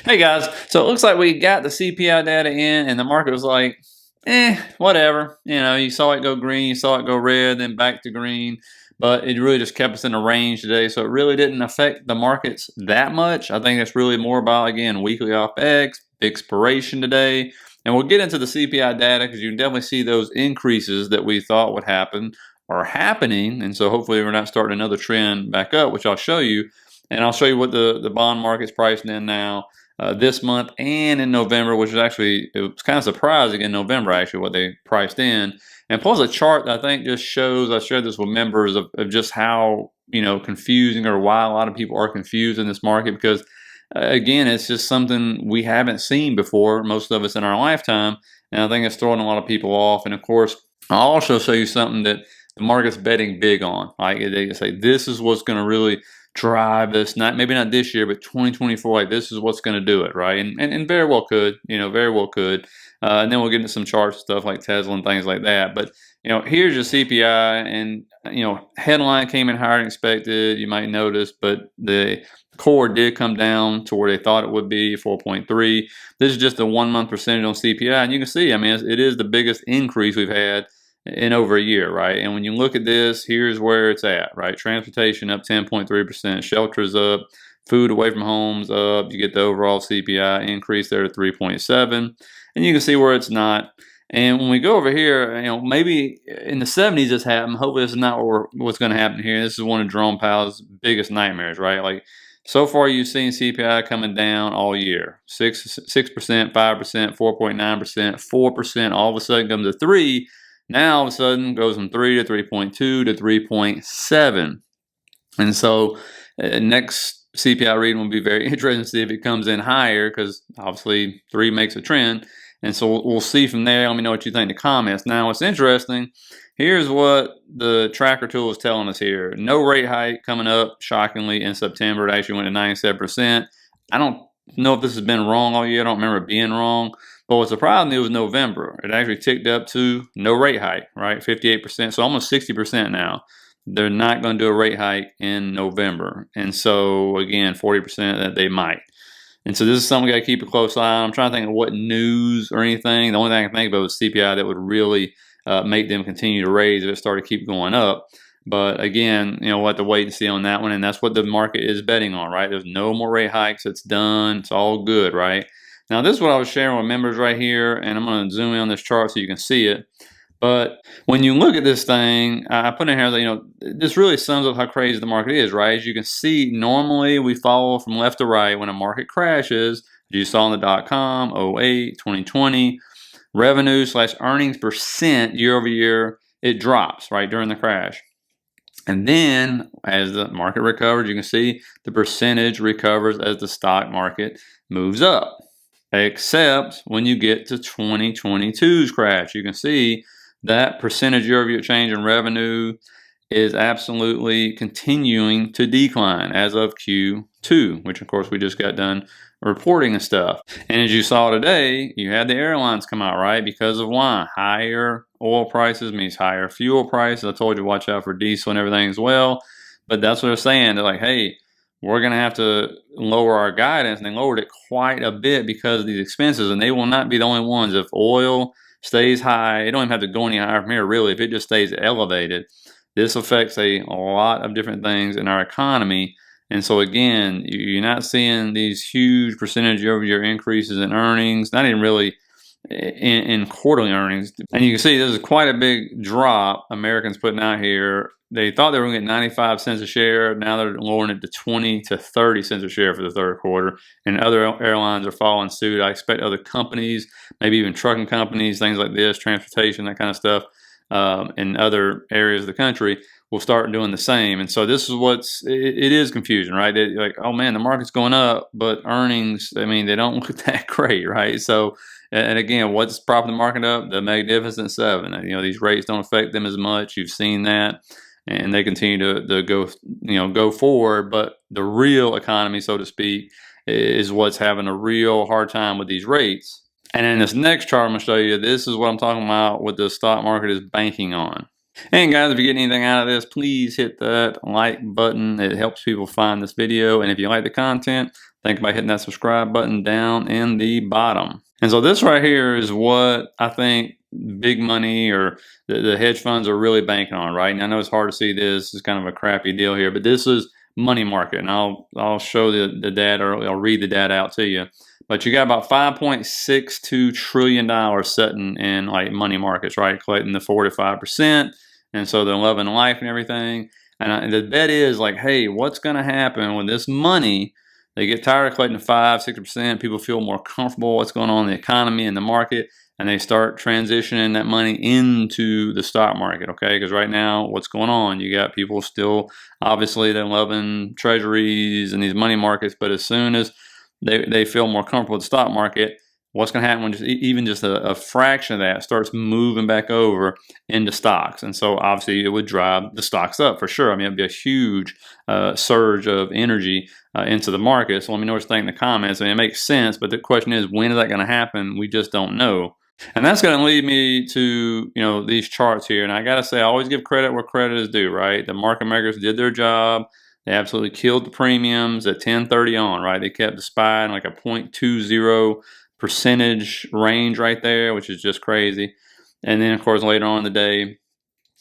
Hey guys, so it looks like we got the CPI data in, and the market was like, whatever. You saw it go green, you saw it go red, then back to green, but it really just kept us in a range today. So it really didn't affect the markets that much. I think it's really more about, again, weekly OPEX, expiration today. And we'll get into the CPI data because you can definitely see those increases that we thought would happen are happening. And so hopefully we're not starting another trend back up, which I'll show you. And I'll show you what the bond market's pricing in now this month and in November, which is actually, it was kind of surprising in November, actually, what they priced in. And plus a chart that I think just shows, I shared this with members of just how, confusing or why a lot of people are confused in this market because, again, it's just something we haven't seen before, most of us in our lifetime. And I think it's throwing a lot of people off. And of course, I'll also show you something that the market's betting big on. Like they say, this is what's going to really drive this, maybe not this year, but 2024, like this is what's going to do it, right? And very well could, very well could. And then we'll get into some charts stuff like Tesla and things like that. But here's your CPI, and headline came in higher than expected. You might notice, but the core did come down to where they thought it would be, 4.3. This is just the 1 month percentage on CPI, and you can see, I mean, it is the biggest increase we've had in over a year, right? And when you look at this, here's where it's at, right? Transportation up 10.3%, shelters up, food away from homes up. You get the overall CPI increase there to 3.7, and you can see where it's not. And when we go over here, maybe in the 70s this happened. Hopefully this is not what's going to happen here. This is one of Jerome Powell's biggest nightmares, right? Like so far you've seen CPI coming down all year, 6%, 5%, 4.9%, 4%. All of a sudden comes to 3%. Now all of a sudden goes from 3 to 3.2 to 3.7. And so next CPI reading will be very interesting to see if it comes in higher because obviously 3 makes a trend. And so we'll see from there. Let me know what you think in the comments. Now what's interesting, here's what the tracker tool is telling us here. No rate hike coming up, shockingly, in September. It actually went to 97%. I don't know if this has been wrong all year. I don't remember it being wrong. But what surprised me was November. It actually ticked up to no rate hike, right? 58%, so almost 60% now. They're not going to do a rate hike in November. And so, again, 40% that they might. And so this is something we got to keep a close eye on. I'm trying to think of what news or anything. The only thing I can think of was CPI that would really make them continue to raise if it started to keep going up. But again, we'll have to wait and see on that one. And that's what the market is betting on, right? There's no more rate hikes. It's done. It's all good, right? Now, this is what I was sharing with members right here, and I'm going to zoom in on this chart so you can see it. But when you look at this thing, I put in here that, this really sums up how crazy the market is, right? As you can see, normally we follow from left to right when a market crashes. You saw in the .com, 08, 2020, revenue/earnings percent year over year, it drops, right, during the crash. And then as the market recovers, you can see the percentage recovers as the stock market moves up. Except when you get to 2022's crash, you can see that percentage year-over-year change in revenue is absolutely continuing to decline as of Q2, which of course we just got done reporting and stuff. And as you saw today, you had the airlines come out, right? Because of why? Higher oil prices means higher fuel prices. I told you watch out for diesel and everything as well. But that's what they're saying. They're like, hey, we're going to have to lower our guidance, and they lowered it quite a bit because of these expenses, and they will not be the only ones. If oil stays high, it don't even have to go any higher from here, really. If it just stays elevated, this affects a lot of different things in our economy. And so again, you're not seeing these huge percentage year-over-year increases in earnings, not even really in quarterly earnings. And you can see this is quite a big drop Americans putting out here. They thought they were going to get 95 cents a share. Now they're lowering it to 20 to 30 cents a share for the third quarter. And other airlines are following suit. I expect other companies, maybe even trucking companies, things like this, transportation, that kind of stuff, in other areas of the country will start doing the same. And so this is it is confusing, right? Like, oh man, the market's going up, but earnings, I mean, they don't look that great, right? So, and again, what's propping the market up? The Magnificent Seven. These rates don't affect them as much. You've seen that. And they continue to go forward. But the real economy, so to speak, is what's having a real hard time with these rates. And in this next chart I'm going to show you, this is what I'm talking about, what the stock market is banking on. And guys, if you get anything out of this, please hit that like button. It helps people find this video. And if you like the content, think about hitting that subscribe button down in the bottom. And so this right here is what I think big money or the hedge funds are really banking on, right? And I know it's hard to see this. It's kind of a crappy deal here, but this is money market. And I'll show the data, or I'll read the data out to you. But you got about $5.62 trillion sitting in like money markets, right? Collecting the 4 to 5%. And so they're loving life and everything. And the bet is like, hey, what's going to happen when this money, they get tired of collecting 5, 6%, people feel more comfortable what's going on in the economy and the market, and they start transitioning that money into the stock market, okay? Because right now, what's going on? You got people still, obviously, they're loving treasuries and these money markets, but as soon as they feel more comfortable with the stock market, what's going to happen when even just a fraction of that starts moving back over into stocks? And so obviously it would drive the stocks up for sure. I mean, it'd be a huge surge of energy into the market. So let me know what you think in the comments. I mean, it makes sense, but the question is, when is that going to happen? We just don't know. And that's going to lead me to, these charts here. And I got to say, I always give credit where credit is due, right? The market makers did their job. They absolutely killed the premiums at 10:30 on, right? They kept the SPY in like a 0.20% range right there, which is just crazy. And then, of course, later on in the day,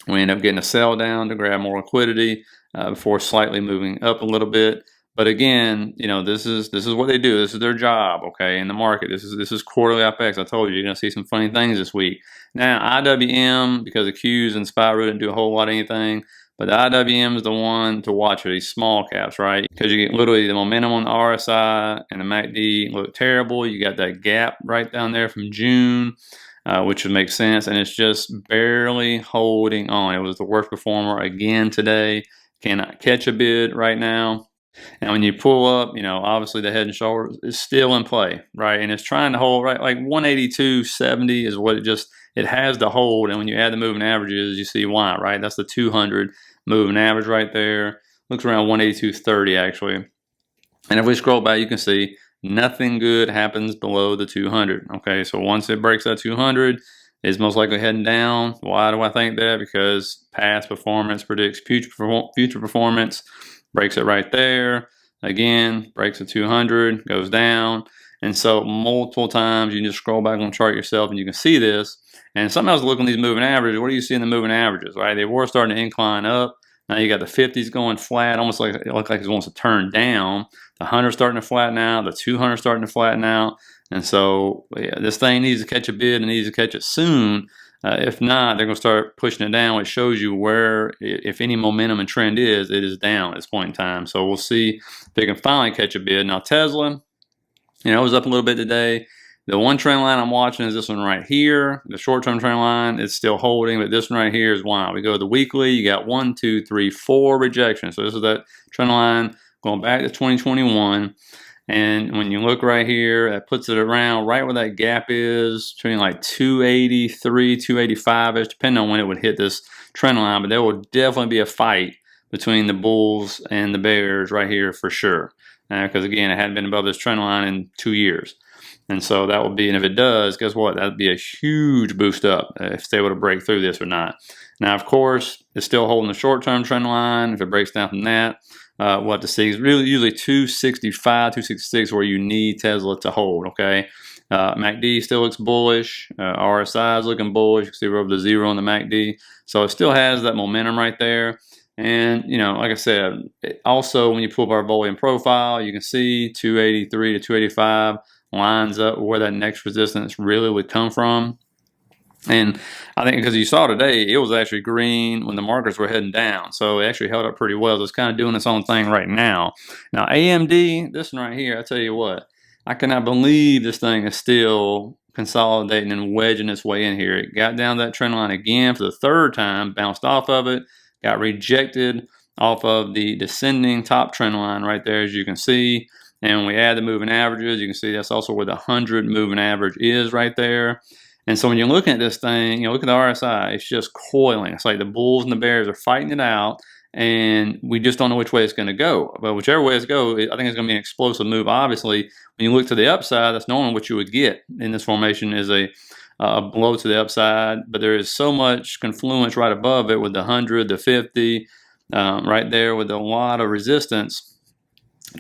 we end up getting a sell down to grab more liquidity before slightly moving up a little bit. But again, this is what they do. This is their job, okay, in the market. This is quarterly FX. I told you, you're going to see some funny things this week. Now, IWM, because the Qs and SPY really didn't do a whole lot of anything, but the IWM is the one to watch for these small caps, right? Because you get literally the momentum on the RSI and the MACD look terrible. You got that gap right down there from June, which would make sense. And it's just barely holding on. It was the worst performer again today. Cannot catch a bid right now. And when you pull up, obviously the head and shoulders is still in play, right? And it's trying to hold right, like 182.70 is what it has to hold. And when you add the moving averages, you see why, right? That's the 200 moving average right there. Looks around 182.30 actually. And if we scroll back, you can see nothing good happens below the 200. Okay, so once it breaks that 200, it's most likely heading down. Why do I think that? Because past performance predicts future performance. Breaks it right there. Again, breaks the 200, goes down. And so multiple times you can just scroll back on the chart yourself and you can see this. And sometimes look on these moving averages. What do you see in the moving averages, right? They were starting to incline up. Now you got the 50s going flat, almost like it looks like it wants to turn down. The 100 starting to flatten out. The 200 starting to flatten out. And so this thing needs to catch a bid and needs to catch it soon. If not, they're going to start pushing it down, which shows you where, if any momentum and trend is, it is down at this point in time. So we'll see if they can finally catch a bid. Now Tesla, it was up a little bit today. The one trend line I'm watching is this one right here. The short-term trend line is still holding, but this one right here is wild. We go to the weekly, you got 1, 2, 3, 4 rejections. So this is that trend line going back to 2021. And when you look right here, that puts it around right where that gap is, between like 283, 285-ish, depending on when it would hit this trend line. But there will definitely be a fight between the bulls and the bears right here for sure. Because again, it hadn't been above this trend line in 2 years. And so that will be, and if it does, guess what? That would be a huge boost up if it's able to break through this or not. Now, of course, it's still holding the short-term trend line. If it breaks down from that, we'll have to see. It's really usually 265, 266 where you need Tesla to hold, okay? MACD still looks bullish. RSI is looking bullish. You can see we're over the zero on the MACD. So it still has that momentum right there. And, like I said, also when you pull up our volume profile, you can see 283 to 285 lines up where that next resistance really would come from. And I think because you saw today, it was actually green when the markets were heading down. So it actually held up pretty well. So it's kind of doing its own thing right now. Now, AMD, this one right here, I tell you what, I cannot believe this thing is still consolidating and wedging its way in here. It got down that trend line again for the third time, bounced off of it, got rejected off of the descending top trend line right there, as you can see. And when we add the moving averages, you can see that's also where the 100 moving average is right there. And so when you're looking at this thing, look at the RSI, it's just coiling. It's like the bulls and the bears are fighting it out, and we just don't know which way it's going to go. But whichever way it's go, I think it's going to be an explosive move. Obviously, when you look to the upside, that's normally what you would get in this formation is a a blow to the upside, but there is so much confluence right above it with the 100, the 50, right there with a lot of resistance.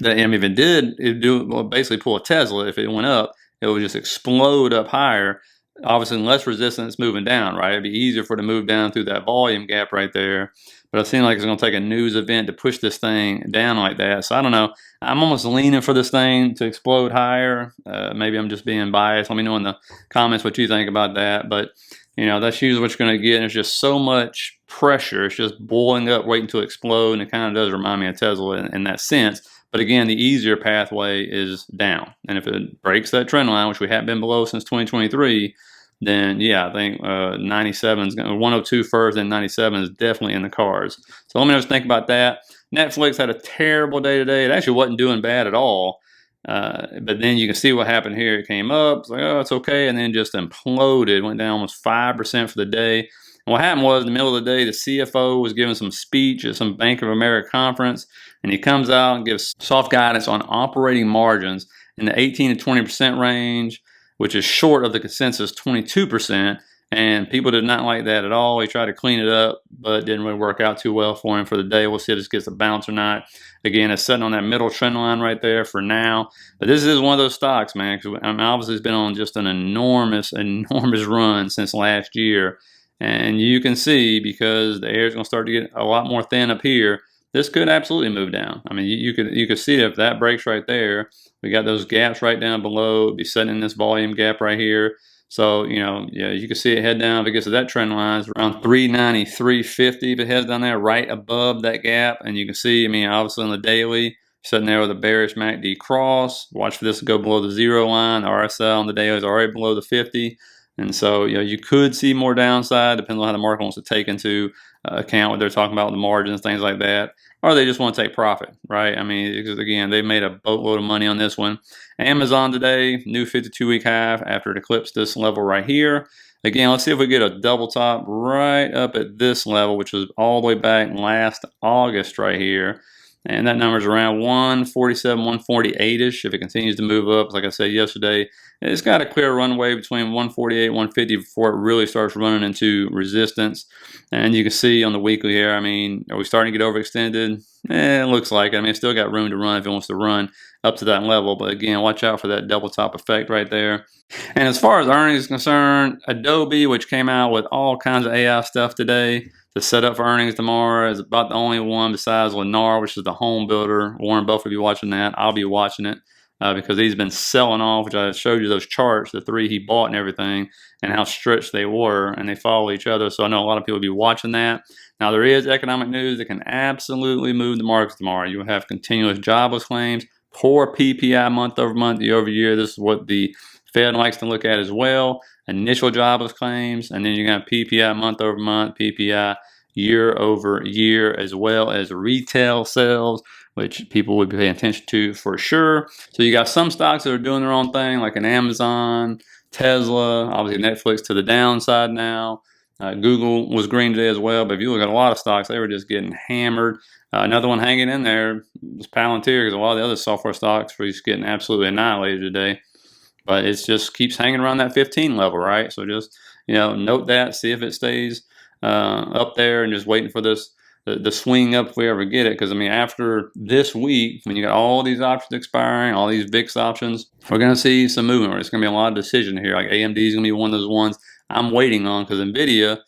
That, I mean, if it did, well, basically pull a Tesla. If it went up, it would just explode up higher. Obviously, less resistance moving down, right? It'd be easier for it to move down through that volume gap right there. But it seems like it's going to take a news event to push this thing down like that. So I don't know. I'm almost leaning for this thing to explode higher. Maybe I'm just being biased. Let me know in the comments what you think about that. But that's usually what you're going to get. And there's just so much pressure. It's just boiling up, waiting to explode. And it kind of does remind me of Tesla in that sense. But again, the easier pathway is down. And if it breaks that trend line, which we haven't been below since 2023, then yeah, I think 97 is going to 102 first, and 97 is definitely in the cards. So let me just think about that. Netflix had a terrible day today. It actually wasn't doing bad at all. But then you can see what happened here. It came up, it's like, oh, it's okay, and then just imploded, went down almost 5% for the day. And what happened was, in the middle of the day, the CFO was giving some speech at some Bank of America conference, and he comes out and gives soft guidance on operating margins in the 18 to 20% range, which is short of the consensus 22%. And people did not like that at all. He tried to clean it up, but didn't really work out too well for him for the day. We'll see if this gets a bounce or not. Again, it's sitting on that middle trend line right there for now. But this is one of those stocks, man, because obviously it's been on just an enormous run since last year. And you can see, because the air is going to start to get a lot more thin up here, this could absolutely move down. I mean, you could see if that breaks right there. We got those gaps right down below. It'd be setting in this volume gap right here. So, yeah, you can see it head down. If it gets to that trend line, it's around 393.50. If it heads down there right above that gap, and you can see, I mean, obviously on the daily, sitting there with a bearish MACD cross. Watch for this to go below the 0 line. The RSL on the daily is already below the 50. And so, you could see more downside, depending on how the market wants to take into account what they're talking about, the margins, things like that. Or they just want to take profit, right? I mean, because again, they made a boatload of money on this one. Amazon today, new 52-week high after it eclipsed this level right here. Again, let's see if we get a double top right up at this level, which was all the way back last August right here. And that number is around 147, 148-ish. If it continues to move up, like I said yesterday, it's got a clear runway between 148, 150 before it really starts running into resistance. And you can see on the weekly here, I mean, are we starting to get overextended? It looks like it. I mean, it's still got room to run if it wants to run up to that level. But again, watch out for that double top effect right there. And as far as earnings is concerned, Adobe, which came out with all kinds of AI stuff today, the setup for earnings tomorrow is about the only one besides Lennar, which is the home builder. Warren Buffett will be watching that. I'll be watching it because he's been selling off, which I showed you those charts, the three he bought and everything, and how stretched they were, and they follow each other. So I know a lot of people will be watching that. Now, there is economic news that can absolutely move the markets tomorrow. You will have continuous jobless claims, poor PPI month over month, year over year. This is what the Fed likes to look at as well. Initial jobless claims, and then you got PPI month over month, PPI year over year, as well as retail sales, which people would be paying attention to for sure. So you got some stocks that are doing their own thing, like an Amazon, Tesla, obviously Netflix to the downside now. Google was green today as well, but if you look at a lot of stocks, they were just getting hammered. Another one hanging in there was Palantir, because a lot of the other software stocks were just getting absolutely annihilated today. But it just keeps hanging around that 15 level, right? So just, note that, see if it stays up there, and just waiting for this, the swing up if we ever get it. Because, I mean, after this week, when you got all these options expiring, all these VIX options, we're going to see some movement. It's going to be a lot of decision here. Like AMD is going to be one of those ones I'm waiting on, because NVIDIA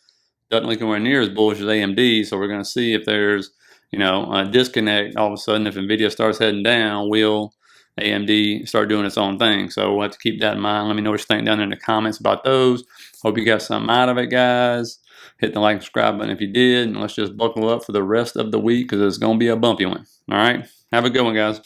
doesn't look anywhere near as bullish as AMD. So we're going to see if there's, a disconnect. All of a sudden, if NVIDIA starts heading down, will AMD start doing its own thing? So we'll have to keep that in mind. Let me know what you think down there in the comments about those. Hope you got something out of it, guys. Hit the like and subscribe button if you did. And let's just buckle up for the rest of the week, because it's going to be a bumpy one. All right. Have a good one, guys.